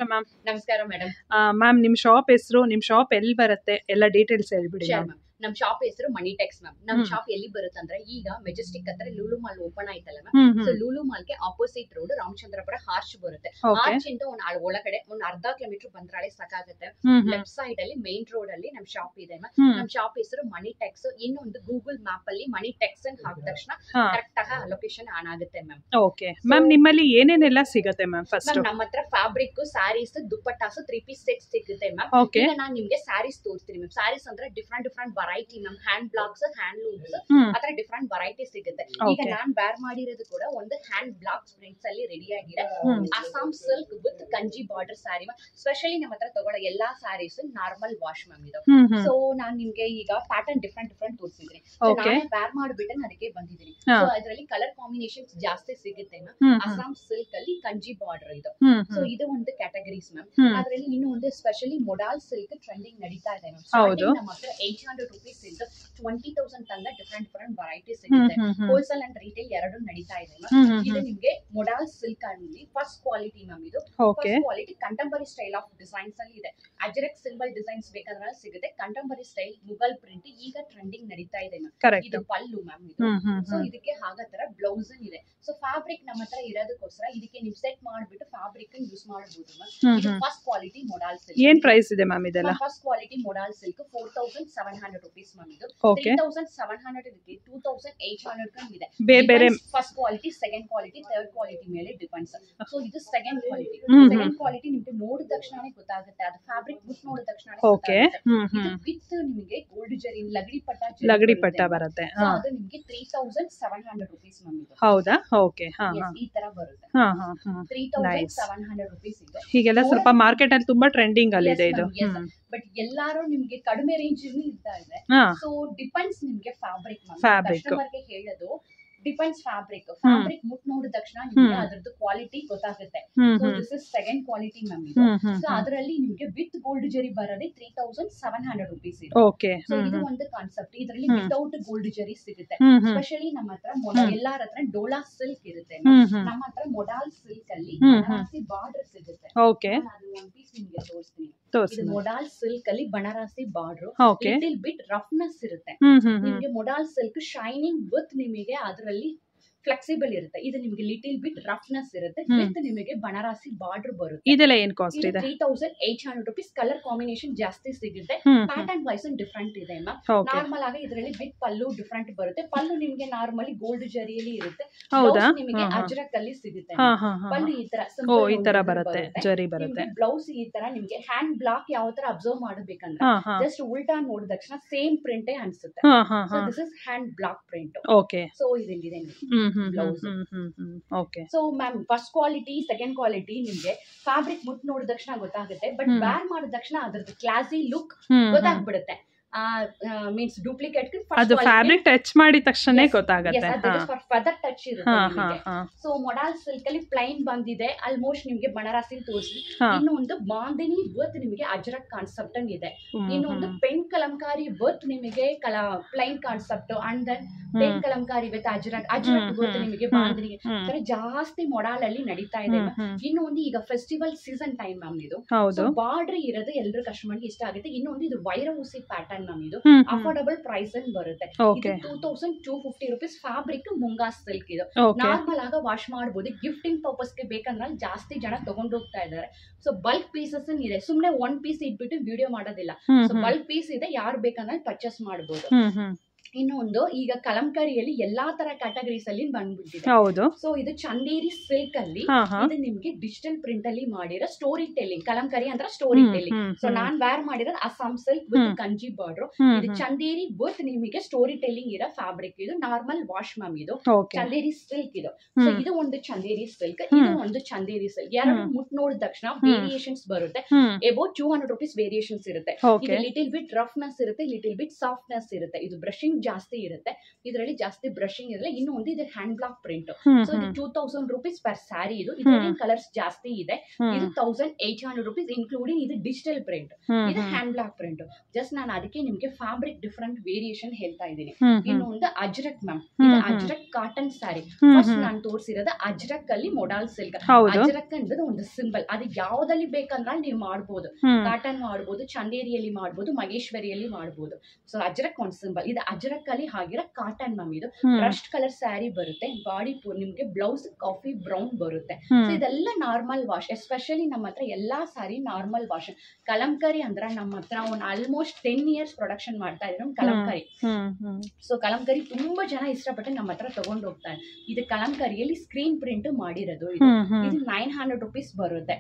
Ma'am. ನಮಸ್ಕಾರ madam. Ma'am ನಿಮ್ಮ shop ಹೆಸರು, ನಿಮ್ಮ ಶಾಪ್ ಎಲ್ಲಿ ಬರುತ್ತೆ, ಎಲ್ಲ ಡೀಟೇಲ್ಸ್ ಹೇಳ್ಬಿಡಿ ಮ್ಯಾಮ್. ನಮ್ ಶಾಪ್ ಹೆಸರು ಮನಿ ಟೆಕ್ಸ್ ಮ್ಯಾಮ್. ನಮ್ ಶಾಪ್ ಎಲ್ಲಿ ಬರುತ್ತೆ ಅಂದ್ರೆ ಈಗ ಮೆಜೆಸ್ಟಿಕ್ ಹತ್ರ ಲೂಲು ಮಾಲ್ ಓಪನ್ ಆಯ್ತಲ್ಲ ಮ್ಯಾಮ್. ಸೊ ಲೂಲು ಮಾಲ್ ಗೆ ಆಪೋಸಿಟ್ ರೋಡ್ ರಾಮಚಂದ್ರಪುರ ಹಾರ್ಚ್ ಬರುತ್ತೆ. ಹಾರ್ಚ್ ಇಂದ ಒಳಗಡೆ ಒಂದ್ ಅರ್ಧ ಕಿಲೋಮೀಟರ್ ಬಂದ್ರಾಳೆ ಸಾಕಾಗುತ್ತೆ. ಲೆಫ್ಟ್ ಸೈಡ್ ಅಲ್ಲಿ ಮೇನ್ ರೋಡ್ ಅಲ್ಲಿ ನಮ್ ಶಾಪ್ ಇದೆ ಮ್ಯಾಮ್. ನಮ್ ಶಾಪ್ ಹೆಸರು ಮನಿ ಟೆಕ್ಸ್. ಇನ್ನೊಂದು ಗೂಗಲ್ ಮ್ಯಾಪ್ ಅಲ್ಲಿ ಮನಿ ಟೆಕ್ಸ್ ಅಂತ ಹಾಕಿದ ತಕ್ಷಣ ಕರೆಕ್ಟ್ ಆಗಿ ಲೊಕೇಶನ್ ಆನ್ ಆಗುತ್ತೆ ಮ್ಯಾಮ್. ಓಕೆ ಮ್ಯಾಮ್, ನಿಮ್ಮಲ್ಲಿ ಏನೇನೆಲ್ಲ ಸಿಗುತ್ತೆ ಮ್ಯಾಮ್? ಫಸ್ಟ್ ನಮ್ಮ ಹತ್ರ fabric, sarees, dupattas, 3 piece set ಸಿಗುತ್ತೆ ಮ್ಯಾಮ್. ಈಗ ನಾನು ನಿಮ್ಗೆ ಸ್ಯಾರೀಸ್ ತೋರಿಸ್ತೀನಿ ಮ್ಯಾಮ್. ಸ್ಯಾರೀಸ್ ಅಂದ್ರೆ different variety ma'am. Hand blocks, hand looms ಆತರ ಡಿಫ್ರೆಂಟ್ ವೆರೈಟಿ ಸಿಗುತ್ತೆ. ಈಗ ನಾನ್ ವೇರ್ ಮಾಡಿರೋದು ಕೂಡ ಒಂದು ಹ್ಯಾಂಡ್ ಬ್ಲಾಕ್ಸ್ ಪ್ರಿಂಟ್ಸ್ ಅಲ್ಲಿ ರೆಡಿ ಆಗಿದೆ. Assam silk with Kanji border sari ma'am. Specially ನಮ್ಮ ಹತ್ರ ತಗೊಳ್ಳೋ ಎಲ್ಲಾ ಸ್ಯಾರೀಸ್ ನಾರ್ಮಲ್ ವಾಶ್ ಮ್ಯಾಮ್ ಇದು. ಸೊ ನಾನ್ ನಿಮ್ಗೆ ಈಗ ಪ್ಯಾಟರ್ನ್ ಡಿಫ್ರೆಂಟ್ ತೋರಿಸಿದ್ದೀನಿ. ನಾನೇ ವೇರ್ ಮಾಡ್ಬಿಟ್ಟು ಅದಕ್ಕೆ ಬಂದಿದ್ದೀನಿ. ಸೊ ಅದರಲ್ಲಿ ಕಲರ್ ಕಾಂಬಿನೇಷನ್ಸ್ ಜಾಸ್ತಿ ಸಿಗುತ್ತೆ ಮ್ಯಾಮ್. ಅಸ್ಸಾಂ ಸಿಲ್ಕ್ ಅಲ್ಲಿ ಕಂಜಿ ಬಾರ್ಡರ್ ಇದು. ಸೊ ಇದು ಒಂದು ಕ್ಯಾಟಗರೀಸ್ ಮ್ಯಾಮ್. ಅದರಲ್ಲಿ ಇನ್ನು ಒಂದು ಸ್ಪೆಷಲಿ ಮೊಡಾಲ್ ಸಿಲ್ಕ್ ಟ್ರೆಂಡಿಂಗ್ ನಡೀತಾ ಇದೆ ಮ್ಯಾಮ್. ನಮ್ಮ ಹತ್ರ 800 ರೂಪೀಸ್ ಇಂದ 20,000 ತನಕ ಡಿಫ್ರೆಂಟ್ ವೆರೈಟಿ ಸಿಗುತ್ತೆ. ಹೋಲ್ಸೇಲ್ ಅಂಡ್ ರಿಟೇಲ್ ಎರಡು ನಡೀತಾ ಇದೆ ಮ್ಯಾಮ್. ಇದು ನಿಮ್ಗೆ ಮೊಡಾಲ್ ಸಿಲ್ಕ್ ಅಲ್ಲಿ ಫಸ್ಟ್ ಕ್ವಾಲಿಟಿ ಮ್ಯಾಮ್. ಇದು first quality contemporary style of designs ಅಲ್ಲಿ ಇದೆ. ಅಜರಕ್ ಸಿಂಬಲ್ ಡಿಸೈನ್ಸ್ ಬೇಕಾದ್ರೆ ಸಿಗುತ್ತೆ. ಕಂಟೆಂಪರರಿ ಸ್ಟೈಲ್ ಮುಗಲ್ ಪ್ರಿಂಟ್ ಈಗ ಟ್ರೆಂಡಿಂಗ್ ನಡೀತಾ ಇದೆ ಮ್ಯಾಮ್. ಇದು ಪಲ್ಲು ಮ್ಯಾಮ್ ಇದು. ಸೊ ಇದಕ್ಕೆ ಹಾಗತರ ಬ್ಲೌಸ್ ಇದೆ. ಸೊ ಫ್ಯಾಬ್ರಿಕ್ ನಮ್ಮ ಹತ್ರ ಇರೋದಕ್ಕೋಸ್ಕರ ಇದಕ್ಕೆ ನೀವು ಸೆಟ್ ಮಾಡಿಬಿಟ್ಟು ಫ್ಯಾಬ್ರಿಕ್ ಯೂಸ್ ಮಾಡಬಹುದು ಮ್ಯಾಮ್. ಇದು ಫಸ್ಟ್ ಕ್ವಾಲಿಟಿ ಮೊಡಾಲ್ ಸಿಲ್ಕ್. ಏನ್ ಪ್ರೈಸ್ ಇದೆ ಮ್ಯಾಮ್ ಇದೆಲ್ಲ? First quality modal silk 4,700 rupees ma'am. ಇದು 3,700 ಇದೆ, 2,800 ಕಮ್ ಇದೆ. ಬೇರೆ first quality, second quality, third quality ಮೇಲೆ ಡಿಪೆಂಡ್ಸ್. ಸೊ ಇದು ಸೆಕೆಂಡ್ ಕ್ವಾಲಿಟಿ. ಸೆಕೆಂಡ್ ಕ್ವಾಲಿಟಿ ನಿಮ್ಗೆ ನೋಡಿದ ತಕ್ಷಣನೇ ಗೊತ್ತಾಗುತ್ತೆ. ಅದು ಫ್ಯಾಬ್ರಿಕ್ ಬುಕ್ ನೋಡಿದ ತಕ್ಷಣ ವಿತ್ ನಿಮಗೆ ಗೋಲ್ಡ್ ಜರಿ ಲಗಡಿ ಪಟ್ಟ ಬರುತ್ತೆ. ಅದು ನಿಮ್ಗೆ 3,700 ರೂಪೀಸ್ ಮ್ಯಾಮ್. ಇದು ಹೌದಾ? ಓಕೆ. ಈ ತರ ಬರುತ್ತೆ. 3,700 ರೂಪೀಸ್ ಇದೆ. ಹೀಗೆಲ್ಲ ಸ್ವಲ್ಪ ಮಾರ್ಕೆಟ್ ಅಲ್ಲಿ ತುಂಬಾ ಟ್ರೆಂಡಿಂಗ್ ಅಲ್ಲಿ ಇದೆ ಇದು. ಬಟ್ ಎಲ್ಲಾರು ನಿಮ್ಗೆ ಕಡಿಮೆ ರೇಂಜ್ ಇರ್ತಾ ಇದೆ. ಸೊ ಡಿಪೆಂಡ್ಸ್ ನಿಮ್ಗೆ ಫ್ಯಾಬ್ರಿಕ್ ಕಸ್ಟಮರ್ ಗೆ ಹೇಳೋದು ಡಿಪೆಂಡ್ಸ್ ಫ್ಯಾಬ್ರಿಕ್ ಮುಟ್ ನೋಡಿದ ತಕ್ಷಣ ನಿಮ್ಗೆ ಅದ್ರದ್ದು ಕ್ವಾಲಿಟಿ ಗೊತ್ತಾಗುತ್ತೆ. So this is second quality ma'am. ಇದು ಸೊ ಅದರಲ್ಲಿ ನಿಮ್ಗೆ ವಿತ್ ಗೋಲ್ಡ್ ಜರಿ ಬರೋದೇ 3,700 ರೂಪೀಸ್ ಇದೆ. ಸೊ ಇದು ಒಂದು ಕಾನ್ಸೆಪ್ಟ್. ಇದರಲ್ಲಿ ವಿತೌಟ್ ಗೋಲ್ಡ್ ಜರಿ ಸಿಗುತ್ತೆ. ಸ್ಪೆಷಲಿ ನಮ್ಮ ಹತ್ರ ಎಲ್ಲಾರ ಹತ್ರ ಡೋಲಾ ಸಿಲ್ಕ್ ಇರುತ್ತೆ. ನಮ್ಮ ಹತ್ರ ಮೊಡಾಲ್ ಸಿಲ್ಕ್ ಅಲ್ಲಿ ಬನಾರಸಿ ಬಾರ್ಡರ್ ಸಿಗುತ್ತೆ. ಅದು ಒಂದು ಪೀಸ್ ನಿಮ್ಗೆ ತೋರಿಸ್ತೀನಿ. ಇದು ಮೊಡಾಲ್ ಸಿಲ್ಕ್ ಅಲ್ಲಿ Banarasi border little bit roughness ಇರುತ್ತೆ. ನಿಮ್ಗೆ ಮೊಡಾಲ್ ಸಿಲ್ಕ್ ಶೈನಿಂಗ್ ವಿತ್ ನಿಮಗೆ ಅದರಲ್ಲಿ ಫ್ಲೆಕ್ಸಿಬಲ್ ಇರುತ್ತೆ. ಇದು ನಿಮಗೆ ಲಿಟಲ್ ಬಿಟ್ ರಫ್ನೆಸ್ ಇರುತ್ತೆ. ವಿತ್ ನಿಮಗೆ ಬನಾರಸಿ ಬಾರ್ಡರ್ ಬರುತ್ತೆ. ಇದೆಲ್ಲ ಏನ್ ಕಾಸ್ಟ್ ಇದೆ? 3,800 ರೂಪೀಸ್. ಕಲರ್ ಕಾಂಬಿನೇಷನ್ ಜಾಸ್ತಿ ಸಿಗುತ್ತೆ. ಪ್ಯಾಟರ್ನ್ ವೈಸ್ ಡಿಫ್ರೆಂಟ್ ಇದೆ ಮ್ಯಾಮ್. ನಾರ್ಮಲ್ ಆಗಿ ಇದರಲ್ಲಿ ಬಿಟ್ ಪಲ್ಲು ಡಿಫ್ರೆಂಟ್ ಬರುತ್ತೆ. ಪಲ್ಲು ನಿಮಗೆ ನಾರ್ಮಲಿ ಗೋಲ್ಡ್ ಜರಿಯಲ್ಲಿ ಇರುತ್ತೆ. ನಿಮಗೆ ಅಜ್ರಕ್ ಅಲ್ಲಿ ಸಿಗುತ್ತೆ. ಪಲ್ಲು ಈ ತರ ಬರುತ್ತೆ, ಜರಿ ಬರುತ್ತೆ. ಬ್ಲೌಸ್ ಈ ತರ ನಿಮಗೆ ಹ್ಯಾಂಡ್ ಬ್ಲಾಕ್ ಯಾವ ತರ ಅಬ್ಸರ್ವ್ ಮಾಡಬೇಕಂದ್ರೆ ಜಸ್ಟ್ ಉಲ್ಟಾ ನೋಡಿದ ತಕ್ಷಣ ಸೇಮ್ ಪ್ರಿಂಟ್ ಅನ್ಸುತ್ತೆ. So this is hand block print. So ಇದಿದೆ blouse. So ma'am first quality, second quality ನಿಮ್ಗೆ ಫ್ಯಾಬ್ರಿಕ್ ಮುಟ್ ನೋಡಿದ ತಕ್ಷಣ ಗೊತ್ತಾಗುತ್ತೆ. ಬಟ್ ವೇರ್ ಮಾಡಿದ ತಕ್ಷಣ ಅದ್ರದ್ದು ಕ್ಲಾಸಿ ಲುಕ್ ಗೊತ್ತಾಗ್ಬಿಡುತ್ತೆ. ಮೀನ್ಸ್ ಡೂಪ್ಲಿಕೇಟ್ ಅದು ಫ್ಯಾಬ್ರಿಕ್ ಟಚ್ ಮಾಡಿದ ತಕ್ಷಣ ಗೊತ್ತಾಗುತ್ತೆ. ಫರ್ದರ್ ಟಚ್ ಇರುತ್ತೆ. ಸೊ ಮೊಡಾಲ್ ಸಿಲ್ಕ್ ಅಲ್ಲಿ ಪ್ಲೈನ್ ಬಂದಿದೆ. ಆಲ್ಮೋಸ್ಟ್ ನಿಮ್ಗೆ ಬನಾರಸಿ ತೋರಿಸಿ. ಇನ್ನೊಂದು ಬಾಂದಿನಿ ವರ್ತ್ ನಿಮಗೆ ಅಜರಕ್ ಕಾನ್ಸೆಪ್ಟ್ ಇದೆ. ಇನ್ನೊಂದು ಪೆನ್ ಕಲಂಕಾರಿ ವರ್ತ್ ನಿಮಗೆ plain concept. And then pen Kalamkari with Ajrakh worth ನಿಮಗೆ ಬಾಂದಿನಿ ಜಾಸ್ತಿ ಮೊಡಾಲ್ ಅಲ್ಲಿ ನಡೀತಾ ಇದೆ. ಇನ್ನೊಂದು ಈಗ ಫೆಸ್ಟಿವಲ್ ಸೀಸನ್ ಟೈಮ್ ಮ್ಯಾಮ್. ಇದು ಬಾರ್ಡರ್ ಇರೋದು ಎಲ್ಲರೂ ಕಸ್ಟಮರ್ಗೆ ಇಷ್ಟ ಆಗುತ್ತೆ. ಇನ್ನೊಂದು ಇದು ವೈರೂಸಿ ಪ್ಯಾಟರ್ನ್ ಮ್ಯಾಮ್. ಇದು ಅಫೋರ್ಡಬಲ್ ಪ್ರೈಸ್ ಅಲ್ಲಿ ಬರುತ್ತೆ. 2,250 ರೂಪೀಸ್. Fabric Munga silk. ಇದು ನಾರ್ಮಲ್ ಆಗ ವಾಶ್ ಮಾಡಬಹುದು. ಗಿಫ್ಟಿಂಗ್ ಪರ್ಪಸ್ ಗೆ ಬೇಕಂದ್ರೆ ಜಾಸ್ತಿ ಜನ ತಗೊಂಡು ಹೋಗ್ತಾ ಇದ್ದಾರೆ. ಸೊ ಬಲ್ಕ್ ಪೀಸಸ್ ಇದೆ. ಸುಮ್ನೆ ಒನ್ ಪೀಸ್ ಇಟ್ಬಿಟ್ಟು ವಿಡಿಯೋ ಮಾಡೋದಿಲ್ಲ. ಸೊ ಬಲ್ಕ್ ಪೀಸ್ ಇದೆ, ಯಾರು ಬೇಕಂದ್ರೆ ಪರ್ಚೇಸ್ ಮಾಡಬಹುದು. ಇನ್ನೊಂದು ಈಗ ಕಲಂಕಾರಿಯಲ್ಲಿ ಎಲ್ಲಾ ತರ ಕ್ಯಾಟಗರೀಸ್ ಅಲ್ಲಿ ಬಂದ್ಬಿಟ್ಟಿದೆ. ಸೊ ಇದು ಚಂದೇರಿ ಸಿಲ್ಕ್ ಅಲ್ಲಿ ಇದು ನಿಮ್ಗೆ ಡಿಜಿಟಲ್ ಪ್ರಿಂಟ್ ಅಲ್ಲಿ ಮಾಡಿರೋ ಸ್ಟೋರಿ ಟೆಲ್ಲಿಂಗ್. ಕಲಂಕಾರಿ ಅಂದ್ರೆ ಸ್ಟೋರಿ ಟೆಲ್ಲಿಂಗ್. ಸೊ ನಾನ್ ವೇರ್ ಮಾಡಿರೋದು Assam silk with Kanji border. ಇದು ಚಂದೇರಿ ವಿತ್ ನಿಮಗೆ ಸ್ಟೋರಿ ಟೆಲ್ಲಿಂಗ್ ಇರೋ ಫ್ಯಾಬ್ರಿಕ್. ಇದು ನಾರ್ಮಲ್ ವಾಶ್ ಮ್ಯಾಮ್. ಇದು ಚಂದೇರಿ ಸಿಲ್ಕ್. ಇದು ಸೊ ಇದು ಒಂದು ಚಂದೇರಿ ಸಿಲ್ಕ್, ಇದು ಒಂದು ಚಂದೇರಿ ಸಿಲ್ಕ್. ಎರಡು ಮುಟ್ ನೋಡಿದ ತಕ್ಷಣ ವೇರಿಯೇಷನ್ಸ್ ಬರುತ್ತೆ. ಅಬೌಟ್ 200 ರೂಪೀಸ್ ವೇರಿಯೇಷನ್ಸ್ ಇರುತ್ತೆ. ಇದು ಲಿಟಲ್ ಬಿಟ್ ರಫ್ನೆಸ್ ಇರುತ್ತೆ, ಲಿಟಲ್ ಬಿಟ್ ಸಾಫ್ಟ್ನೆಸ್ ಇರುತ್ತೆ. ಇದು ಬ್ರಷಿಂಗ್ ಜಾಸ್ತಿ ಇರುತ್ತೆ, ಇದರಲ್ಲಿ ಜಾಸ್ತಿ ಬ್ರಷಿಂಗ್ ಇರಲ್ಲ. ಇನ್ನು ಒಂದು ಇದು ಹ್ಯಾಂಡ್ ಬ್ಲಾಕ್ ಪ್ರಿಂಟ್. ಸೊ ಇದು 2000 rupees ಪರ್ ಸ್ಯಾರಿ. ಇದರಲ್ಲಿ ಕಲರ್ಸ್ ಜಾಸ್ತಿ ಇದೆ. ಇದು 1800 rupees ಇನ್ಕ್ಲೂಡಿಂಗ್ ಇದು ಡಿಜಿಟಲ್ ಪ್ರಿಂಟ್. ಇದು ಹ್ಯಾಂಡ್ ಬ್ಲಾಕ್ ಪ್ರಿಂಟ್. ಜಸ್ಟ್ ನಾನು ಅದಕ್ಕೆ ನಿಮ್ಗೆ ಫ್ಯಾಬ್ರಿಕ್ ಡಿಫರೆಂಟ್ ವೇರಿಯೇಷನ್ ಹೇಳ್ತಾ ಇದ್ದೀನಿ. ಇನ್ನು ಒಂದು ಅಜ್ರಕ್ ಮ್ಯಾಮ್, ಇದು ಅಜ್ರಕ್ ಕಾಟನ್ ಸ್ಯಾರಿ. ಫಸ್ಟ್ ನಾನು ತೋರಿಸಿರೋದು ಅಜ್ರಕ್ ಅಲ್ಲಿ ಮೊಡಾಲ್ ಸಿಲ್ಕ್. ಅಜ್ರಕ್ ಅನ್ನೋದು ಒಂದು ಸಿಂಬಲ್. ಅದು ಯಾವ್ದಲ್ಲಿ ಬೇಕಂದ್ರೆ ನೀವು ಮಾಡ್ಬೋದು. ಕಾಟನ್ ಮಾಡ್ಬೋದು, ಚಂದೇರಿಯಲ್ಲಿ ಮಾಡ್ಬೋದು, ಮಗೇಶ್ವರಿಯಲ್ಲಿ ಮಾಡ್ಬೋದು. ಸೊ ಅಜ್ರಕ್ ಒಂದು ಸಿಂಬಲ್. ಇದು ಅಜ್ರಕ್ ಅಲ್ಲಿ ಆಗಿರೋ ಕಾಟನ್ ಮ್ಯಾಮ್. ಇದು ರಸ್ಟ್ ಕಲರ್ ಸ್ಯಾರಿ ಬರುತ್ತೆ. ಬಾಡಿ ನಿಮ್ಗೆ ಬ್ಲೌಸ್ ಕಾಫಿ ಬ್ರೌನ್ ಬರುತ್ತೆ. ಸೊ ಇದೆಲ್ಲ ನಾರ್ಮಲ್ ವಾಶ್. ಎಸ್ಪೆಷಲಿ ನಮ್ಮ ಹತ್ರ ಎಲ್ಲಾ ಸ್ಯಾರಿ ನಾರ್ಮಲ್ ವಾಶ್. ಕಲಂಕಾರಿ ಅಂದ್ರೆ ನಮ್ಮ ಹತ್ರ ಒಂದು ಆಲ್ಮೋಸ್ಟ್ 10 years ಪ್ರೊಡಕ್ಷನ್ ಮಾಡ್ತಾ ಇದ್ರು ಕಲಂಕಾರಿ. ಸೊ ಕಲಂಕಾರಿ ತುಂಬಾ ಜನ ಇಷ್ಟಪಟ್ಟು ನಮ್ಮ ಹತ್ರ ತಗೊಂಡು ಹೋಗ್ತಾರೆ. ಇದು ಕಲಂಕಾರಿಯಲ್ಲಿ ಸ್ಕ್ರೀನ್ ಪ್ರಿಂಟ್ ಮಾಡಿರೋದು. ಇದು 900 rupees ಬರುತ್ತೆ.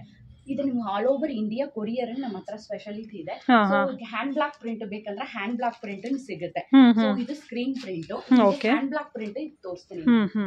ಇದು ನಿಮ್ಗೆ ಆಲ್ ಓವರ್ ಇಂಡಿಯಾ ಕೊರಿಯರ್ ನಮ್ಮ ಹತ್ರ ಸ್ಪೆಷಾಲಿಟಿ ಇದೆ. ಸೊ ಹ್ಯಾಂಡ್ ಬ್ಲಾಕ್ ಪ್ರಿಂಟ್ ಬೇಕಂದ್ರೆ ಹ್ಯಾಂಡ್ ಬ್ಲಾಕ್ ಪ್ರಿಂಟ್ ಸಿಗುತ್ತೆ. ಸೊ ಇದು screen print. Hand block print ತೋರಿಸ್ತೀನಿ,